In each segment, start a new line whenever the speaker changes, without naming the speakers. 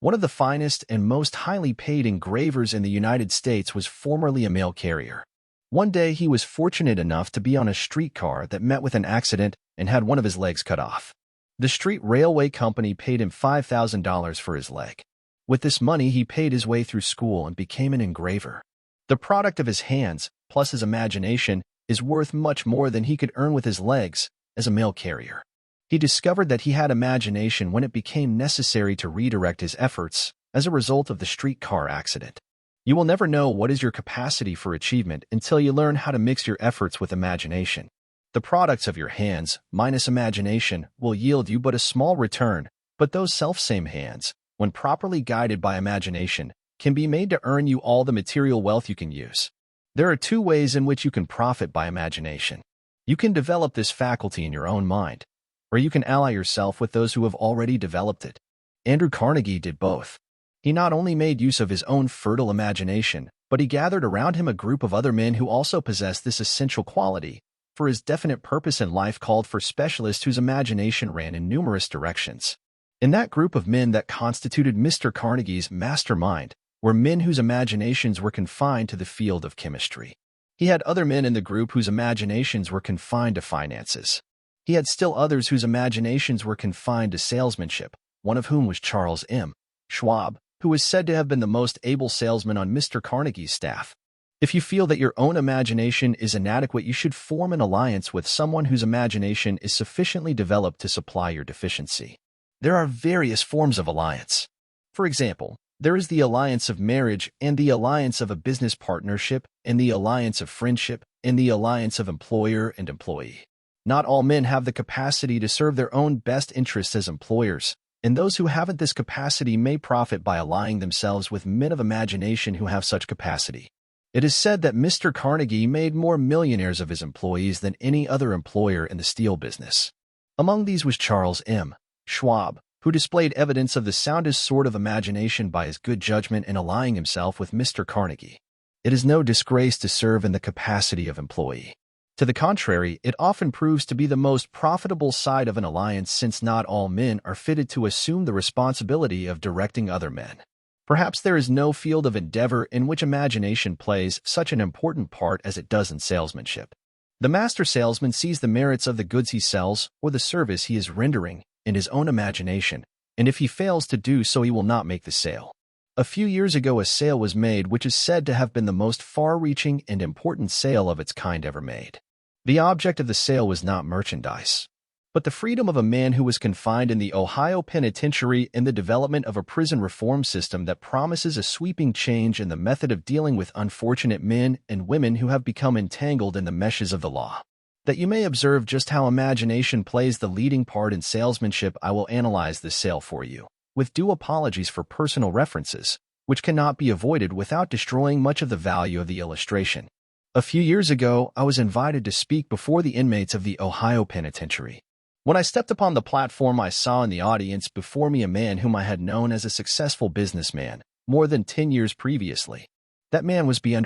One of the finest and most highly paid engravers in the United States was formerly a mail carrier. One day he was fortunate enough to be on a streetcar that met with an accident and had one of his legs cut off. The street railway company paid him $5,000 for his leg. With this money, he paid his way through school and became an engraver. The product of his hands, plus his imagination, is worth much more than he could earn with his legs as a mail carrier. He discovered that he had imagination when it became necessary to redirect his efforts as a result of the streetcar accident. You will never know what is your capacity for achievement until you learn how to mix your efforts with imagination. The products of your hands, minus imagination, will yield you but a small return, but those self-same hands, when properly guided by imagination, can be made to earn you all the material wealth you can use. There are two ways in which you can profit by imagination. You can develop this faculty in your own mind, or you can ally yourself with those who have already developed it. Andrew Carnegie did both. He not only made use of his own fertile imagination, but he gathered around him a group of other men who also possessed this essential quality, for his definite purpose in life called for specialists whose imagination ran in numerous directions. In that group of men that constituted Mr. Carnegie's mastermind were men whose imaginations were confined to the field of chemistry. He had other men in the group whose imaginations were confined to finances. He had still others whose imaginations were confined to salesmanship, one of whom was Charles M. Schwab, who was said to have been the most able salesman on Mr. Carnegie's staff. If you feel that your own imagination is inadequate, you should form an alliance with someone whose imagination is sufficiently developed to supply your deficiency. There are various forms of alliance. For example, there is the alliance of marriage and the alliance of a business partnership and the alliance of friendship and the alliance of employer and employee. Not all men have the capacity to serve their own best interests as employers, and those who haven't this capacity may profit by allying themselves with men of imagination who have such capacity. It is said that Mr. Carnegie made more millionaires of his employees than any other employer in the steel business. Among these was Charles M. Schwab, who displayed evidence of the soundest sort of imagination by his good judgment in allying himself with Mr. Carnegie. It is no disgrace to serve in the capacity of employee. To the contrary, it often proves to be the most profitable side of an alliance, since not all men are fitted to assume the responsibility of directing other men. Perhaps there is no field of endeavor in which imagination plays such an important part as it does in salesmanship. The master salesman sees the merits of the goods he sells or the service he is rendering in his own imagination, and if he fails to do so, he will not make the sale. A few years ago, a sale was made which is said to have been the most far-reaching and important sale of its kind ever made. The object of the sale was not merchandise, but the freedom of a man who was confined in the Ohio Penitentiary and the development of a prison reform system that promises a sweeping change in the method of dealing with unfortunate men and women who have become entangled in the meshes of the law. That you may observe just how imagination plays the leading part in salesmanship, I will analyze this sale for you, with due apologies for personal references, which cannot be avoided without destroying much of the value of the illustration. A few years ago, I was invited to speak before the inmates of the Ohio Penitentiary. When I stepped upon the platform, I saw in the audience before me a man whom I had known as a successful businessman more than 10 years previously. That man was B.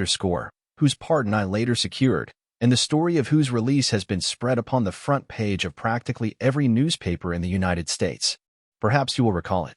whose pardon I later secured, and the story of whose release has been spread upon the front page of practically every newspaper in the United States. Perhaps you will recall it.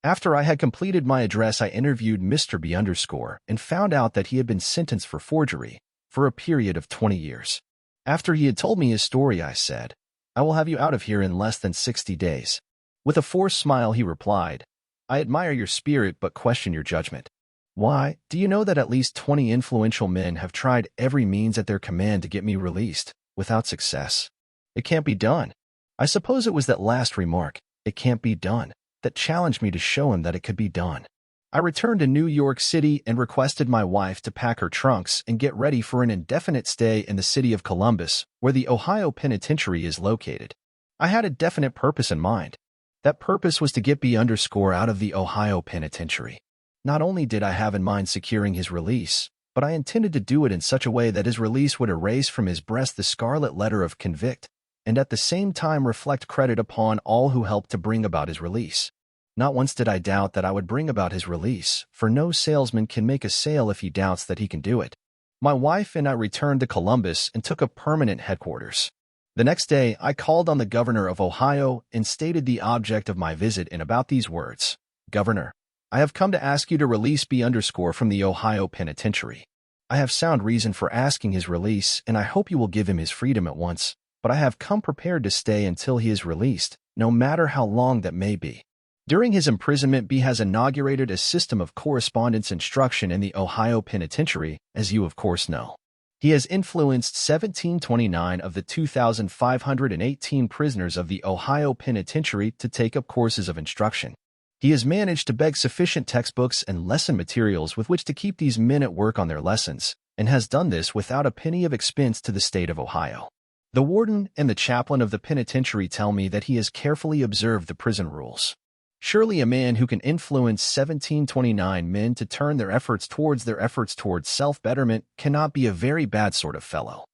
After I had completed my address, I interviewed Mr. B. and found out that he had been sentenced for forgery for a period of 20 years. After he had told me his story, I said, "I will have you out of here in less than 60 days. With a forced smile, he replied, "I admire your spirit but question your judgment. Why, do you know that at least 20 influential men have tried every means at their command to get me released, without success? It can't be done." I suppose it was that last remark, "it can't be done," that challenged me to show him that it could be done. I returned to New York City and requested my wife to pack her trunks and get ready for an indefinite stay in the city of Columbus, where the Ohio Penitentiary is located. I had a definite purpose in mind. That purpose was to get B. out of the Ohio Penitentiary. Not only did I have in mind securing his release, but I intended to do it in such a way that his release would erase from his breast the scarlet letter of convict, and at the same time reflect credit upon all who helped to bring about his release. Not once did I doubt that I would bring about his release, for no salesman can make a sale if he doubts that he can do it. My wife and I returned to Columbus and took up permanent headquarters. The next day, I called on the governor of Ohio and stated the object of my visit in about these words: "Governor, I have come to ask you to release B underscore from the Ohio Penitentiary. I have sound reason for asking his release, and I hope you will give him his freedom at once, but I have come prepared to stay until he is released, no matter how long that may be. During his imprisonment, B has inaugurated a system of correspondence instruction in the Ohio Penitentiary, as you of course know. He has influenced 1729 of the 2,518 prisoners of the Ohio Penitentiary to take up courses of instruction. He has managed to beg sufficient textbooks and lesson materials with which to keep these men at work on their lessons, and has done this without a penny of expense to the state of Ohio. The warden and the chaplain of the penitentiary tell me that he has carefully observed the prison rules. Surely a man who can influence 1729 men to turn their efforts towards self-betterment cannot be a very bad sort of fellow.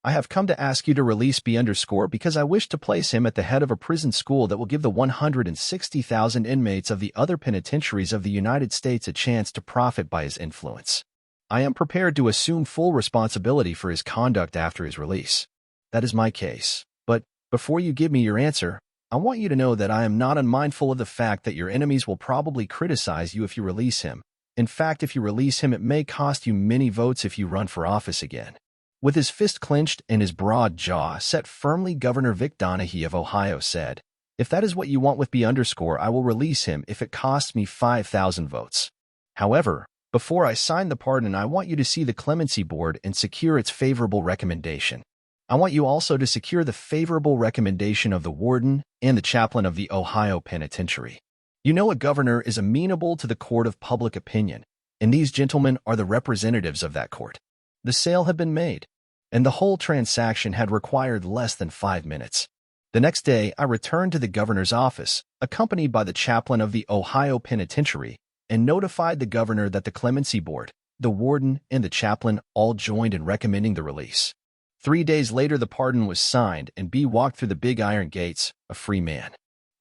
I have come to ask you to release B underscore because I wish to place him at the head of a prison school that will give the 160,000 inmates of the other penitentiaries of the United States a chance to profit by his influence. I am prepared to assume full responsibility for his conduct after his release. That is my case. But before you give me your answer, I want you to know that I am not unmindful of the fact that your enemies will probably criticize you if you release him. In fact, if you release him, it may cost you many votes if you run for office again. With his fist clenched and his broad jaw set firmly, Governor Vic Donahue of Ohio said, "If that is what you want with B underscore, I will release him if it costs me 5,000 votes. However, before I sign the pardon, I want you to see the Clemency Board and secure its favorable recommendation. I want you also to secure the favorable recommendation of the warden and the chaplain of the Ohio Penitentiary. You know a governor is amenable to the court of public opinion, and these gentlemen are the representatives of that court." The sale had been made, and the whole transaction had required less than 5 minutes. The next day, I returned to the governor's office, accompanied by the chaplain of the Ohio Penitentiary, and notified the governor that the Clemency Board, the warden, and the chaplain all joined in recommending the release. 3 days later, the pardon was signed, and B walked through the big iron gates, a free man.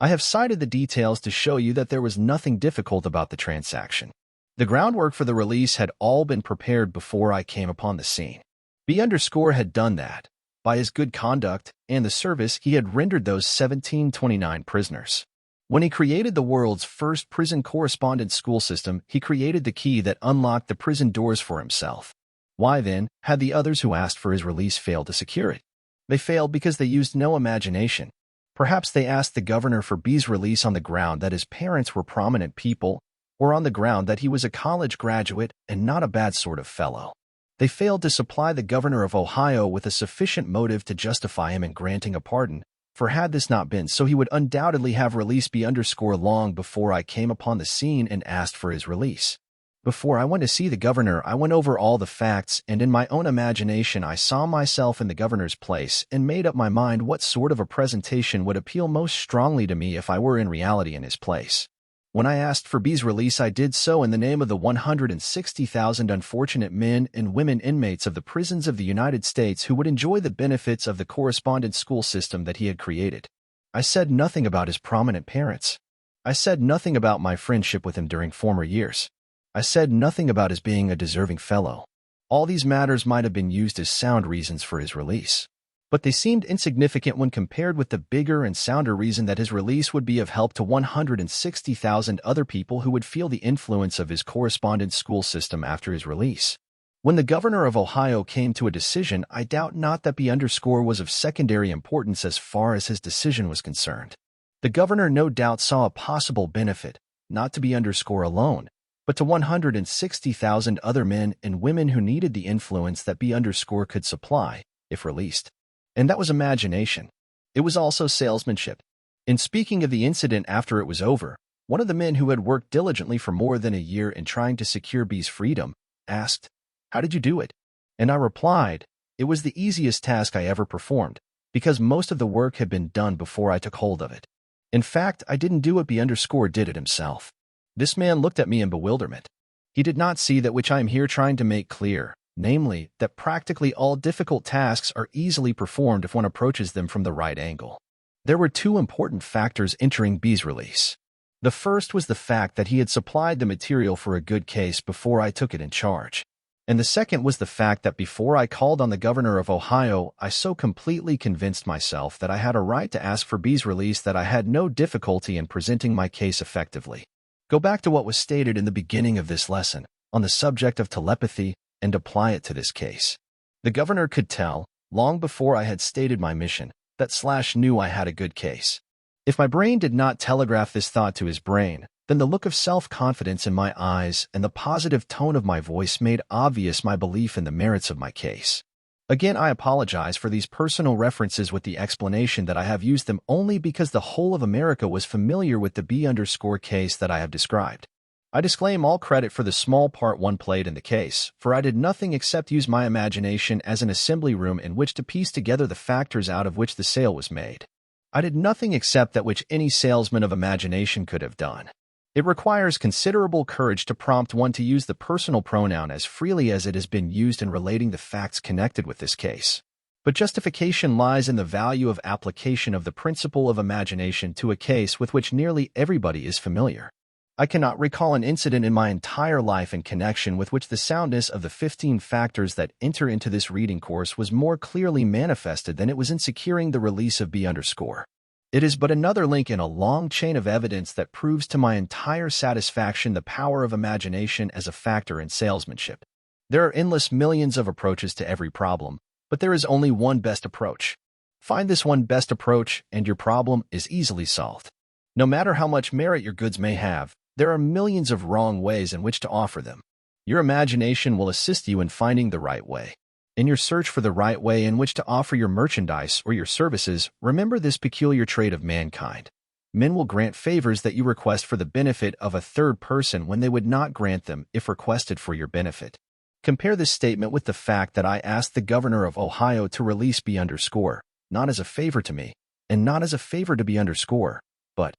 I have cited the details to show you that there was nothing difficult about the transaction. The groundwork for the release had all been prepared before I came upon the scene. B underscore had done that. By his good conduct and the service he had rendered those 1729 prisoners. When he created the world's first prison correspondence school system, he created the key that unlocked the prison doors for himself. Why then had the others who asked for his release failed to secure it? They failed because they used no imagination. Perhaps they asked the governor for B's release on the ground that his parents were prominent people, or on the ground that he was a college graduate and not a bad sort of fellow. They failed to supply the governor of Ohio with a sufficient motive to justify him in granting a pardon, for had this not been so, he would undoubtedly have released B underscore long before I came upon the scene and asked for his release. Before I went to see the governor, I went over all the facts, and in my own imagination I saw myself in the governor's place and made up my mind what sort of a presentation would appeal most strongly to me if I were in reality in his place. When I asked for B's release, I did so in the name of the 160,000 unfortunate men and women inmates of the prisons of the United States who would enjoy the benefits of the correspondence school system that he had created. I said nothing about his prominent parents. I said nothing about my friendship with him during former years. I said nothing about his being a deserving fellow. All these matters might have been used as sound reasons for his release, but they seemed insignificant when compared with the bigger and sounder reason that his release would be of help to 160,000 other people who would feel the influence of his correspondence school system after his release. When the governor of Ohio came to a decision, I doubt not that B underscore was of secondary importance as far as his decision was concerned. The governor no doubt saw a possible benefit, not to B underscore alone, but to 160,000 other men and women who needed the influence that B underscore could supply, if released. And that was imagination. It was also salesmanship. In speaking of the incident after it was over, one of the men who had worked diligently for more than a year in trying to secure B's freedom asked, "How did you do it?" And I replied, "It was the easiest task I ever performed, because most of the work had been done before I took hold of it. In fact, I didn't do it, B underscore did it himself." This man looked at me in bewilderment. He did not see that which I am here trying to make clear, namely, that practically all difficult tasks are easily performed if one approaches them from the right angle. There were two important factors entering B's release. The first was the fact that he had supplied the material for a good case before I took it in charge. And the second was the fact that before I called on the governor of Ohio, I so completely convinced myself that I had a right to ask for B's release that I had no difficulty in presenting my case effectively. Go back to what was stated in the beginning of this lesson on the subject of telepathy and apply it to this case. The governor could tell, long before I had stated my mission, that Slash knew I had a good case. If my brain did not telegraph this thought to his brain, then the look of self-confidence in my eyes and the positive tone of my voice made obvious my belief in the merits of my case. Again, I apologize for these personal references with the explanation that I have used them only because the whole of America was familiar with the B_ case that I have described. I disclaim all credit for the small part one played in the case, for I did nothing except use my imagination as an assembly room in which to piece together the factors out of which the sale was made. I did nothing except that which any salesman of imagination could have done. It requires considerable courage to prompt one to use the personal pronoun as freely as it has been used in relating the facts connected with this case. But justification lies in the value of application of the principle of imagination to a case with which nearly everybody is familiar. I cannot recall an incident in my entire life in connection with which the soundness of the 15 factors that enter into this reading course was more clearly manifested than it was in securing the release of B_. It is but another link in a long chain of evidence that proves to my entire satisfaction the power of imagination as a factor in salesmanship. There are endless millions of approaches to every problem, but there is only one best approach. Find this one best approach, and your problem is easily solved. No matter how much merit your goods may have, there are millions of wrong ways in which to offer them. Your imagination will assist you in finding the right way. In your search for the right way in which to offer your merchandise or your services, remember this peculiar trait of mankind. Men will grant favors that you request for the benefit of a third person when they would not grant them if requested for your benefit. Compare this statement with the fact that I asked the governor of Ohio to release B_, not as a favor to me, and not as a favor to B_, but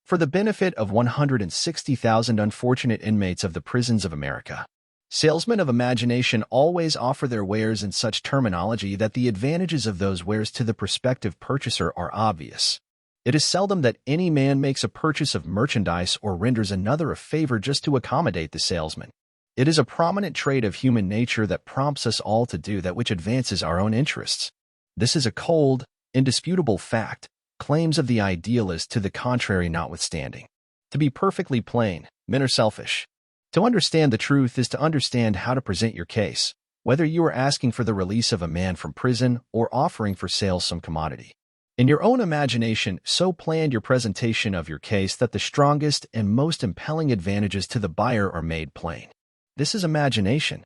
for the benefit of 160,000 unfortunate inmates of the prisons of America. Salesmen of imagination always offer their wares in such terminology that the advantages of those wares to the prospective purchaser are obvious. It is seldom that any man makes a purchase of merchandise or renders another a favor just to accommodate the salesman. It is a prominent trait of human nature that prompts us all to do that which advances our own interests. This is a cold, indisputable fact, claims of the idealist to the contrary notwithstanding. To be perfectly plain, men are selfish. To understand the truth is to understand how to present your case, whether you are asking for the release of a man from prison or offering for sale some commodity. In your own imagination, so plan your presentation of your case that the strongest and most impelling advantages to the buyer are made plain. This is imagination.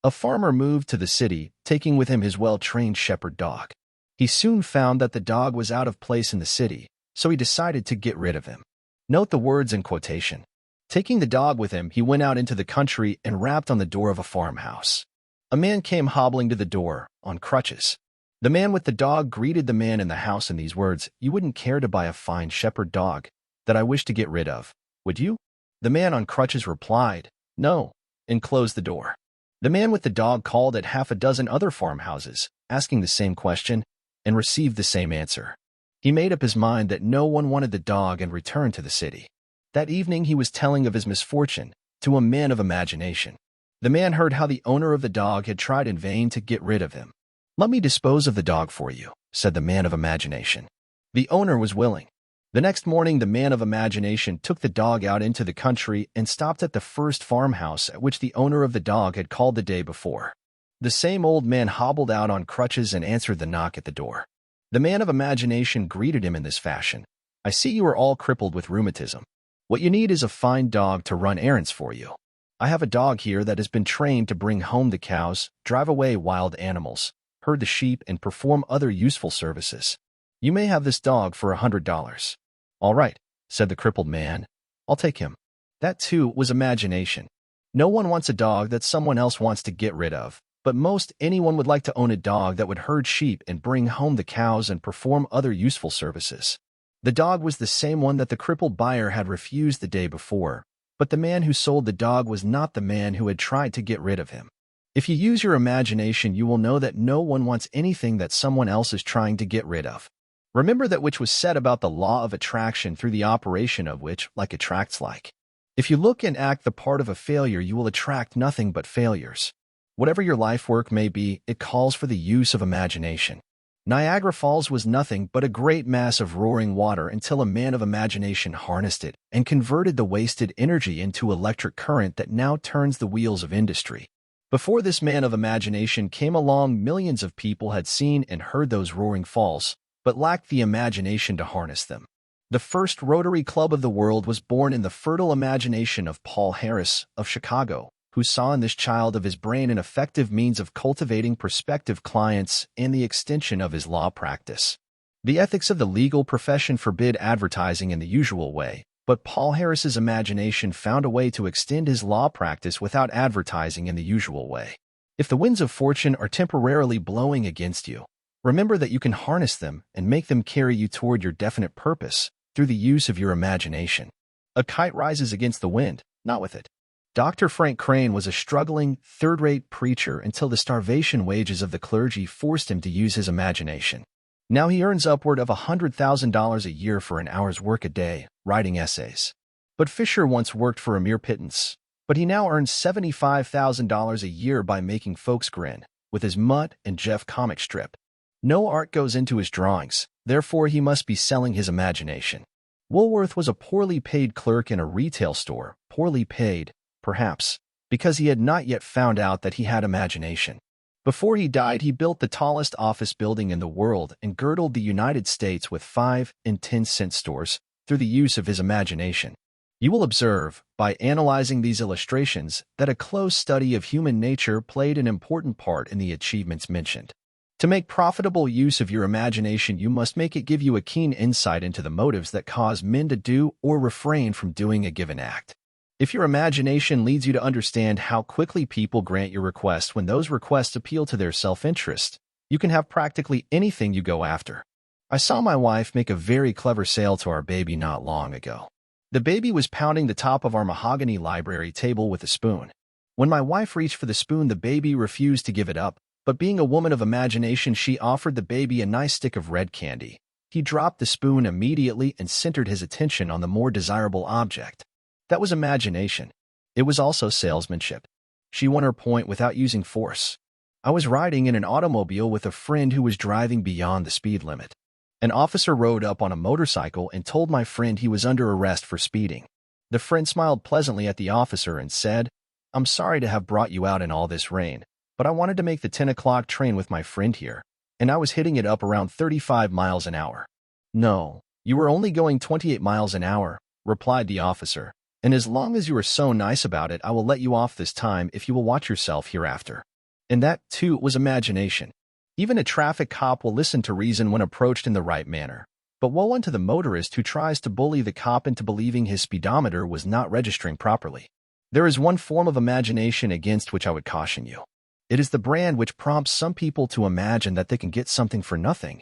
A farmer moved to the city, taking with him his well-trained shepherd dog. He soon found that the dog was out of place in the city, so he decided to get rid of him. Note the words in quotation. Taking the dog with him, he went out into the country and rapped on the door of a farmhouse. A man came hobbling to the door, on crutches. The man with the dog greeted the man in the house in these words, "You wouldn't care to buy a fine shepherd dog that I wish to get rid of, would you?" The man on crutches replied, "No," and closed the door. The man with the dog called at half a dozen other farmhouses, asking the same question, and received the same answer. He made up his mind that no one wanted the dog and returned to the city. That evening he was telling of his misfortune to a man of imagination. The man heard how the owner of the dog had tried in vain to get rid of him. "Let me dispose of the dog for you," said the man of imagination. The owner was willing. The next morning the man of imagination took the dog out into the country and stopped at the first farmhouse at which the owner of the dog had called the day before. The same old man hobbled out on crutches and answered the knock at the door. The man of imagination greeted him in this fashion. "I see you are all crippled with rheumatism. What you need is a fine dog to run errands for you. I have a dog here that has been trained to bring home the cows, drive away wild animals, herd the sheep, and perform other useful services. You may have this dog for $100. "All right," said the crippled man. "I'll take him." That, too, was imagination. No one wants a dog that someone else wants to get rid of, but most anyone would like to own a dog that would herd sheep and bring home the cows and perform other useful services. The dog was the same one that the crippled buyer had refused the day before, but the man who sold the dog was not the man who had tried to get rid of him. If you use your imagination, you will know that no one wants anything that someone else is trying to get rid of. Remember that which was said about the law of attraction, through the operation of which like attracts like. If you look and act the part of a failure, you will attract nothing but failures. Whatever your life work may be, it calls for the use of imagination. Niagara Falls was nothing but a great mass of roaring water until a man of imagination harnessed it and converted the wasted energy into electric current that now turns the wheels of industry. Before this man of imagination came along, millions of people had seen and heard those roaring falls, but lacked the imagination to harness them. The first Rotary Club of the world was born in the fertile imagination of Paul Harris of Chicago, who saw in this child of his brain an effective means of cultivating prospective clients and the extension of his law practice. The ethics of the legal profession forbid advertising in the usual way, but Paul Harris's imagination found a way to extend his law practice without advertising in the usual way. If the winds of fortune are temporarily blowing against you, remember that you can harness them and make them carry you toward your definite purpose through the use of your imagination. A kite rises against the wind, not with it. Dr. Frank Crane was a struggling, third-rate preacher until the starvation wages of the clergy forced him to use his imagination. Now he earns upward of $100,000 a year for an hour's work a day, writing essays. But Fisher once worked for a mere pittance, but he now earns $75,000 a year by making folks grin with his Mutt and Jeff comic strip. No art goes into his drawings, therefore he must be selling his imagination. Woolworth was a poorly paid clerk in a retail store, poorly paid, perhaps, because he had not yet found out that he had imagination. Before he died, he built the tallest office building in the world and girdled the United States with 5- and 10-cent stores through the use of his imagination. You will observe, by analyzing these illustrations, that a close study of human nature played an important part in the achievements mentioned. To make profitable use of your imagination, you must make it give you a keen insight into the motives that cause men to do or refrain from doing a given act. If your imagination leads you to understand how quickly people grant your requests when those requests appeal to their self-interest, you can have practically anything you go after. I saw my wife make a very clever sale to our baby not long ago. The baby was pounding the top of our mahogany library table with a spoon. When my wife reached for the spoon, the baby refused to give it up, but being a woman of imagination, she offered the baby a nice stick of red candy. He dropped the spoon immediately and centered his attention on the more desirable object. That was imagination. It was also salesmanship. She won her point without using force. I was riding in an automobile with a friend who was driving beyond the speed limit. An officer rode up on a motorcycle and told my friend he was under arrest for speeding. The friend smiled pleasantly at the officer and said, "I'm sorry to have brought you out in all this rain, but I wanted to make the 10 o'clock train with my friend here, and I was hitting it up around 35 miles an hour." "No, you were only going 28 miles an hour," replied the officer. "And as long as you are so nice about it, I will let you off this time if you will watch yourself hereafter." And that, too, was imagination. Even a traffic cop will listen to reason when approached in the right manner. But woe unto the motorist who tries to bully the cop into believing his speedometer was not registering properly. There is one form of imagination against which I would caution you. It is the brand which prompts some people to imagine that they can get something for nothing,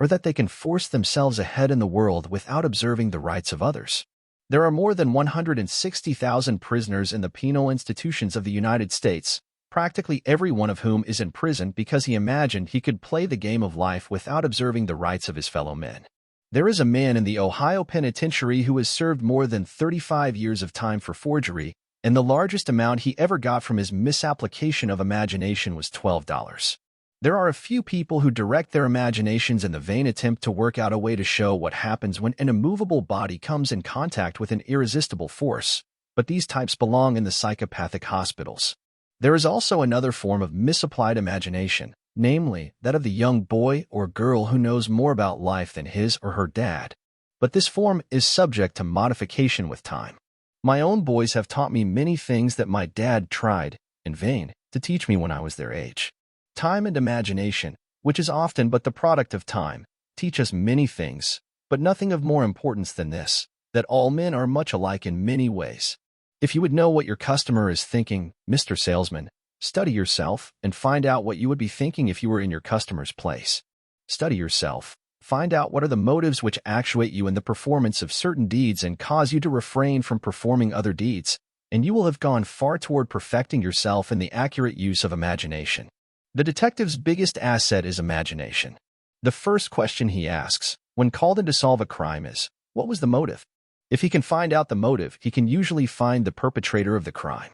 or that they can force themselves ahead in the world without observing the rights of others. There are more than 160,000 prisoners in the penal institutions of the United States, practically every one of whom is in prison because he imagined he could play the game of life without observing the rights of his fellow men. There is a man in the Ohio Penitentiary who has served more than 35 years of time for forgery, and the largest amount he ever got from his misapplication of imagination was $12. There are a few people who direct their imaginations in the vain attempt to work out a way to show what happens when an immovable body comes in contact with an irresistible force, but these types belong in the psychopathic hospitals. There is also another form of misapplied imagination, namely that of the young boy or girl who knows more about life than his or her dad. But this form is subject to modification with time. My own boys have taught me many things that my dad tried, in vain, to teach me when I was their age. Time and imagination, which is often but the product of time, teach us many things, but nothing of more importance than this, that all men are much alike in many ways. If you would know what your customer is thinking, Mr. Salesman, study yourself and find out what you would be thinking if you were in your customer's place. Study yourself, find out what are the motives which actuate you in the performance of certain deeds and cause you to refrain from performing other deeds, and you will have gone far toward perfecting yourself in the accurate use of imagination. The detective's biggest asset is imagination. The first question he asks, when called in to solve a crime, is, what was the motive? If he can find out the motive, he can usually find the perpetrator of the crime.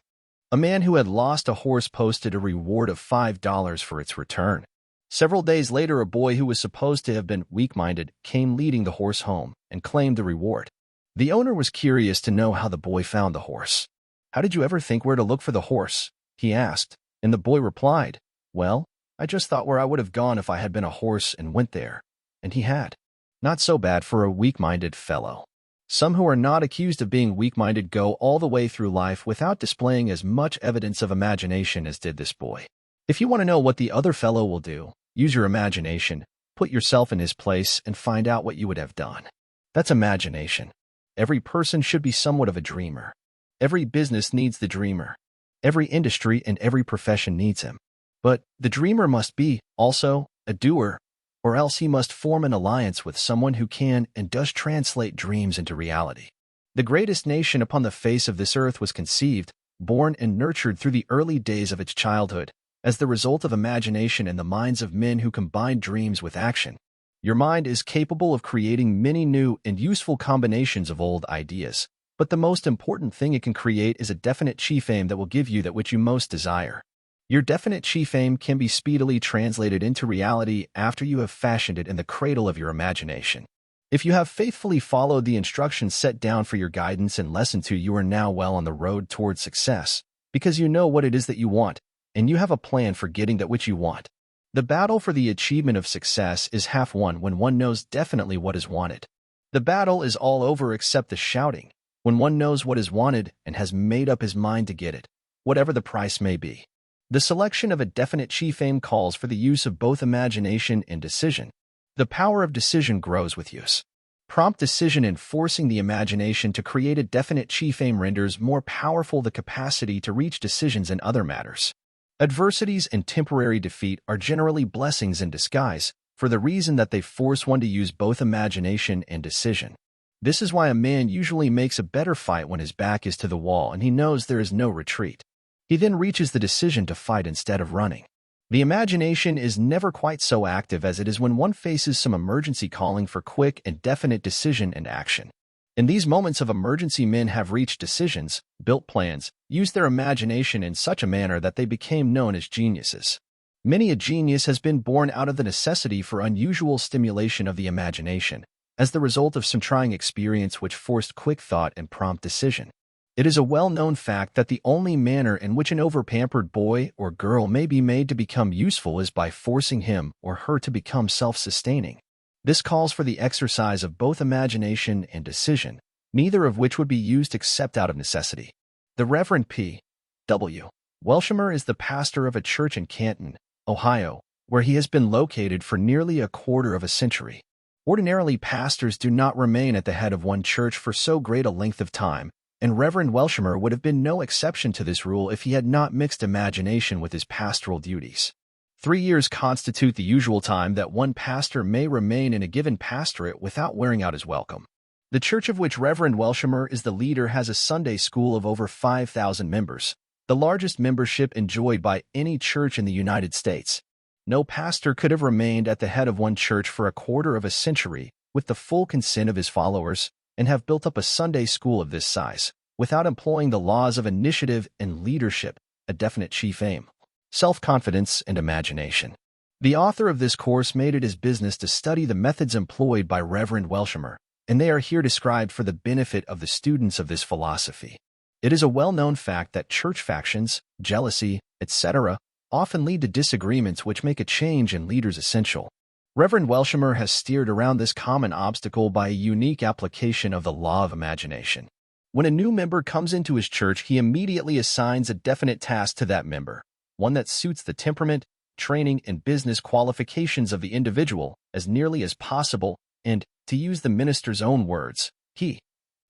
A man who had lost a horse posted a reward of $5 for its return. Several days later, a boy who was supposed to have been weak-minded came leading the horse home and claimed the reward. The owner was curious to know how the boy found the horse. "How did you ever think where to look for the horse?" he asked, and the boy replied, "Well, I just thought where I would have gone if I had been a horse and went there." And he had. Not so bad for a weak-minded fellow. Some who are not accused of being weak-minded go all the way through life without displaying as much evidence of imagination as did this boy. If you want to know what the other fellow will do, use your imagination, put yourself in his place, and find out what you would have done. That's imagination. Every person should be somewhat of a dreamer. Every business needs the dreamer. Every industry and every profession needs him. But the dreamer must be, also, a doer, or else he must form an alliance with someone who can and does translate dreams into reality. The greatest nation upon the face of this earth was conceived, born and nurtured through the early days of its childhood, as the result of imagination in the minds of men who combined dreams with action. Your mind is capable of creating many new and useful combinations of old ideas, but the most important thing it can create is a definite chief aim that will give you that which you most desire. Your definite chief aim can be speedily translated into reality after you have fashioned it in the cradle of your imagination. If you have faithfully followed the instructions set down for your guidance in Lesson 2, you are now well on the road toward success, because you know what it is that you want, and you have a plan for getting that which you want. The battle for the achievement of success is half won when one knows definitely what is wanted. The battle is all over except the shouting, when one knows what is wanted and has made up his mind to get it, whatever the price may be. The selection of a definite chief aim calls for the use of both imagination and decision. The power of decision grows with use. Prompt decision in forcing the imagination to create a definite chief aim renders more powerful the capacity to reach decisions in other matters. Adversities and temporary defeat are generally blessings in disguise, for the reason that they force one to use both imagination and decision. This is why a man usually makes a better fight when his back is to the wall and he knows there is no retreat. He then reaches the decision to fight instead of running. The imagination is never quite so active as it is when one faces some emergency calling for quick and definite decision and action. In these moments of emergency, men have reached decisions, built plans, used their imagination in such a manner that they became known as geniuses. Many a genius has been born out of the necessity for unusual stimulation of the imagination, as the result of some trying experience which forced quick thought and prompt decision. It is a well-known fact that the only manner in which an over-pampered boy or girl may be made to become useful is by forcing him or her to become self-sustaining. This calls for the exercise of both imagination and decision, neither of which would be used except out of necessity. The Reverend P. W. Welshamer is the pastor of a church in Canton, Ohio, where he has been located for nearly a quarter of a century. Ordinarily, pastors do not remain at the head of one church for so great a length of time, and Reverend Welshamer would have been no exception to this rule if he had not mixed imagination with his pastoral duties. 3 years constitute the usual time that one pastor may remain in a given pastorate without wearing out his welcome. The church of which Reverend Welshamer is the leader has a Sunday school of over 5,000 members, the largest membership enjoyed by any church in the United States. No pastor could have remained at the head of one church for a quarter of a century with the full consent of his followers and have built up a Sunday school of this size, without employing the laws of initiative and leadership, a definite chief aim, self-confidence, and imagination. The author of this course made it his business to study the methods employed by Reverend Welshamer, and they are here described for the benefit of the students of this philosophy. It is a well-known fact that church factions, jealousy, etc., often lead to disagreements which make a change in leaders essential. Reverend Welshamer has steered around this common obstacle by a unique application of the law of imagination. When a new member comes into his church, he immediately assigns a definite task to that member, one that suits the temperament, training, and business qualifications of the individual as nearly as possible, and, to use the minister's own words, he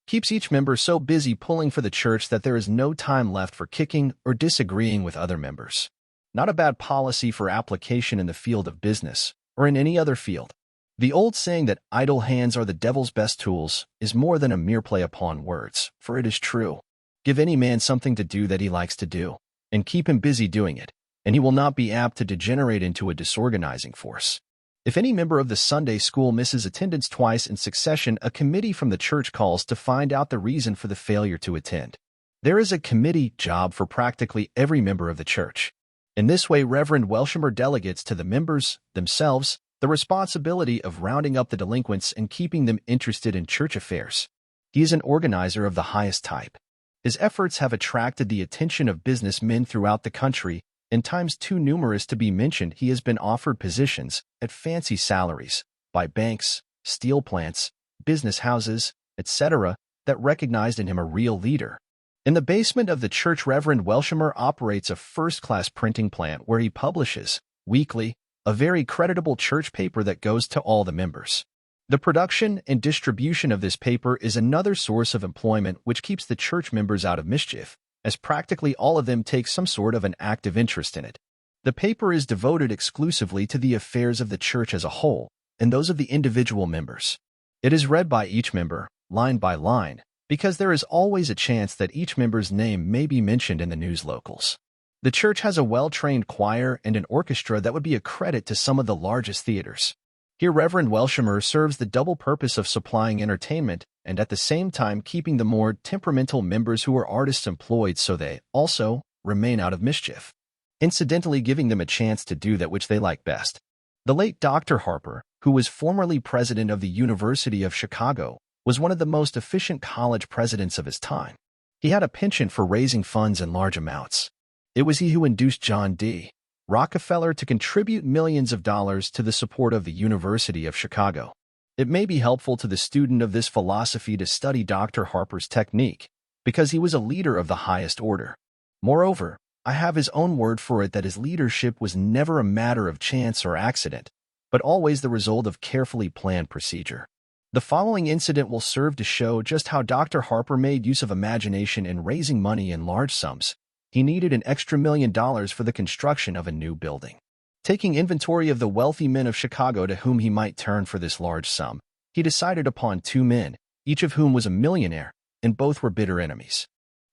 keeps each member so busy pulling for the church that there is no time left for kicking or disagreeing with other members. Not a bad policy for application in the field of business, or in any other field. The old saying that idle hands are the devil's best tools is more than a mere play upon words, for it is true. Give any man something to do that he likes to do, and keep him busy doing it, and he will not be apt to degenerate into a disorganizing force. If any member of the Sunday school misses attendance twice in succession, a committee from the church calls to find out the reason for the failure to attend. There is a committee job for practically every member of the church. In this way, Reverend Welshamer delegates to the members themselves the responsibility of rounding up the delinquents and keeping them interested in church affairs. He is an organizer of the highest type. His efforts have attracted the attention of businessmen throughout the country. In times too numerous to be mentioned, he has been offered positions at fancy salaries by banks, steel plants, business houses, etc., that recognized in him a real leader. In the basement of the church, Reverend Welshamer operates a first-class printing plant where he publishes, weekly, a very creditable church paper that goes to all the members. The production and distribution of this paper is another source of employment which keeps the church members out of mischief, as practically all of them take some sort of an active interest in it. The paper is devoted exclusively to the affairs of the church as a whole, and those of the individual members. It is read by each member, line by line, because there is always a chance that each member's name may be mentioned in the news locals. The church has a well-trained choir and an orchestra that would be a credit to some of the largest theaters. Here Reverend Welshamer serves the double purpose of supplying entertainment and at the same time keeping the more temperamental members who are artists employed so they, also, remain out of mischief, incidentally giving them a chance to do that which they like best. The late Dr. Harper, who was formerly president of the University of Chicago, was one of the most efficient college presidents of his time. He had a penchant for raising funds in large amounts. It was he who induced John D. Rockefeller to contribute millions of dollars to the support of the University of Chicago. It may be helpful to the student of this philosophy to study Dr. Harper's technique, because he was a leader of the highest order. Moreover, I have his own word for it that his leadership was never a matter of chance or accident, but always the result of carefully planned procedure. The following incident will serve to show just how Dr. Harper made use of imagination in raising money in large sums. He needed an extra $1 million for the construction of a new building. Taking inventory of the wealthy men of Chicago to whom he might turn for this large sum, he decided upon two men, each of whom was a millionaire, and both were bitter enemies.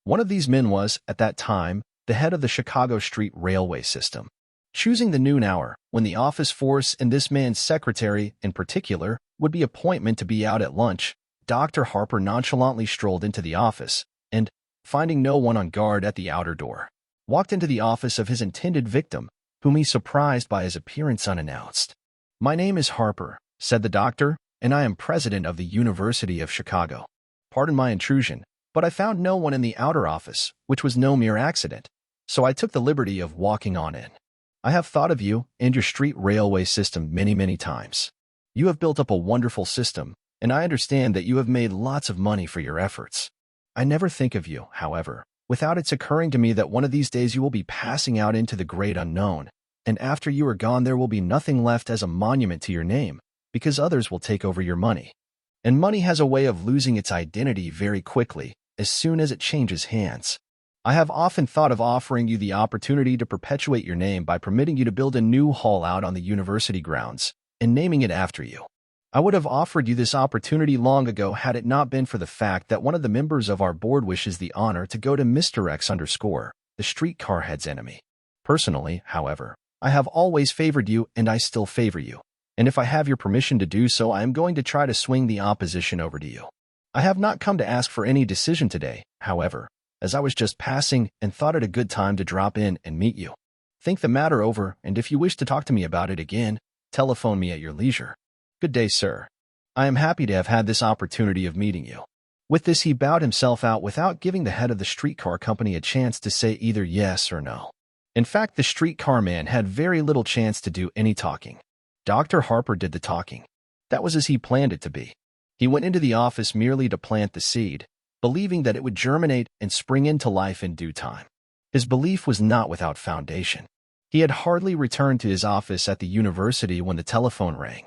One of these men was, at that time, the head of the Chicago Street Railway system. Choosing the noon hour, when the office force and this man's secretary, in particular, would be appointment to be out at lunch, Dr. Harper nonchalantly strolled into the office, and, finding no one on guard at the outer door, walked into the office of his intended victim, whom he surprised by his appearance unannounced. "My name is Harper," said the doctor, "and I am president of the University of Chicago. Pardon my intrusion, but I found no one in the outer office, which was no mere accident, so I took the liberty of walking on in. I have thought of you and your street railway system many times. You have built up a wonderful system, and I understand that you have made lots of money for your efforts. I never think of you, however, without its occurring to me that one of these days you will be passing out into the great unknown, and after you are gone there will be nothing left as a monument to your name, because others will take over your money. And money has a way of losing its identity very quickly, as soon as it changes hands. I have often thought of offering you the opportunity to perpetuate your name by permitting you to build a new hall out on the university grounds, and naming it after you. I would have offered you this opportunity long ago had it not been for the fact that one of the members of our board wishes the honor to go to Mr. X _, the streetcar head's enemy. Personally, however, I have always favored you and I still favor you, and if I have your permission to do so, I am going to try to swing the opposition over to you. I have not come to ask for any decision today, however, as I was just passing and thought it a good time to drop in and meet you. Think the matter over, and if you wish to talk to me about it again, telephone me at your leisure. Good day, sir. I am happy to have had this opportunity of meeting you." With this, he bowed himself out without giving the head of the streetcar company a chance to say either yes or no. In fact, the streetcar man had very little chance to do any talking. Dr. Harper did the talking. That was as he planned it to be. He went into the office merely to plant the seed, believing that it would germinate and spring into life in due time. His belief was not without foundation. He had hardly returned to his office at the university when the telephone rang.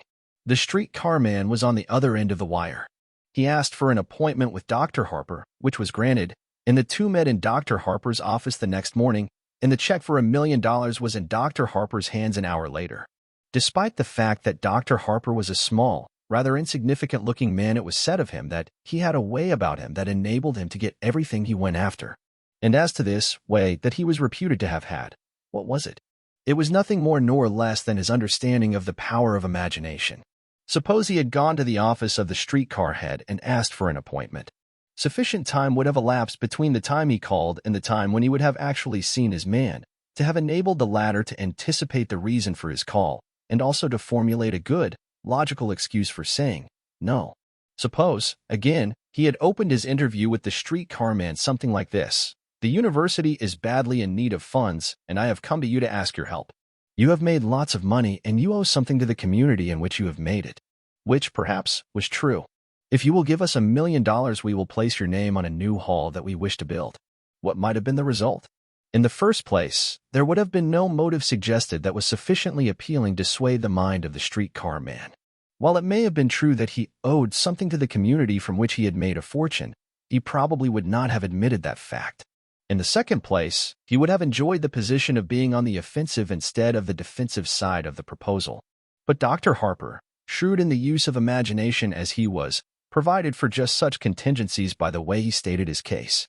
The streetcar man was on the other end of the wire. He asked for an appointment with Dr. Harper, which was granted, and the two met in Dr. Harper's office the next morning, and the check for $1 million was in Dr. Harper's hands an hour later. Despite the fact that Dr. Harper was a small, rather insignificant-looking man, it was said of him that he had a way about him that enabled him to get everything he went after. And as to this way that he was reputed to have had, what was it? It was nothing more nor less than his understanding of the power of imagination. Suppose he had gone to the office of the streetcar head and asked for an appointment. Sufficient time would have elapsed between the time he called and the time when he would have actually seen his man, to have enabled the latter to anticipate the reason for his call and also to formulate a good, logical excuse for saying no. Suppose, again, he had opened his interview with the streetcar man something like this: "The university is badly in need of funds, and I have come to you to ask your help. You have made lots of money, and you owe something to the community in which you have made it." Which, perhaps, was true. "If you will give us $1 million, we will place your name on a new hall that we wish to build." What might have been the result? In the first place, there would have been no motive suggested that was sufficiently appealing to sway the mind of the streetcar man. While it may have been true that he owed something to the community from which he had made a fortune, he probably would not have admitted that fact. In the second place, he would have enjoyed the position of being on the offensive instead of the defensive side of the proposal. But Dr. Harper, shrewd in the use of imagination as he was, provided for just such contingencies by the way he stated his case.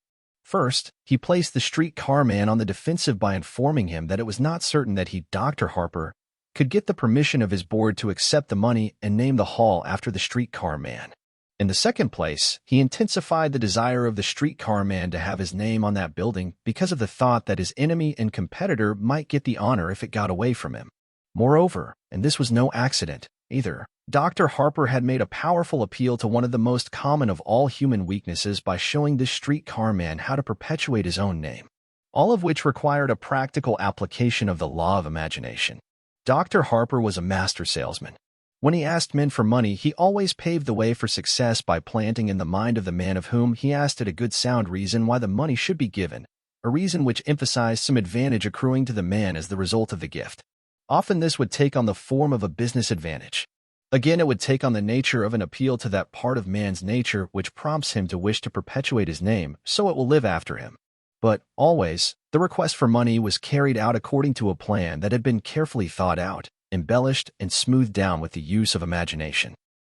First, he placed the streetcar man on the defensive by informing him that it was not certain that he, Dr. Harper, could get the permission of his board to accept the money and name the hall after the streetcar man. In the second place, he intensified the desire of the streetcar man to have his name on that building because of the thought that his enemy and competitor might get the honor if it got away from him. Moreover, and this was no accident either, Dr. Harper had made a powerful appeal to one of the most common of all human weaknesses by showing this streetcar man how to perpetuate his own name, all of which required a practical application of the law of imagination. Dr. Harper was a master salesman. When he asked men for money, he always paved the way for success by planting in the mind of the man of whom he asked it a good sound reason why the money should be given, a reason which emphasized some advantage accruing to the man as the result of the gift. Often this would take on the form of a business advantage. Again, it would take on the nature of an appeal to that part of man's nature which prompts him to wish to perpetuate his name, so it will live after him. But, always, the request for money was carried out according to a plan that had been carefully thought out, embellished, and smoothed down with the use of imagination.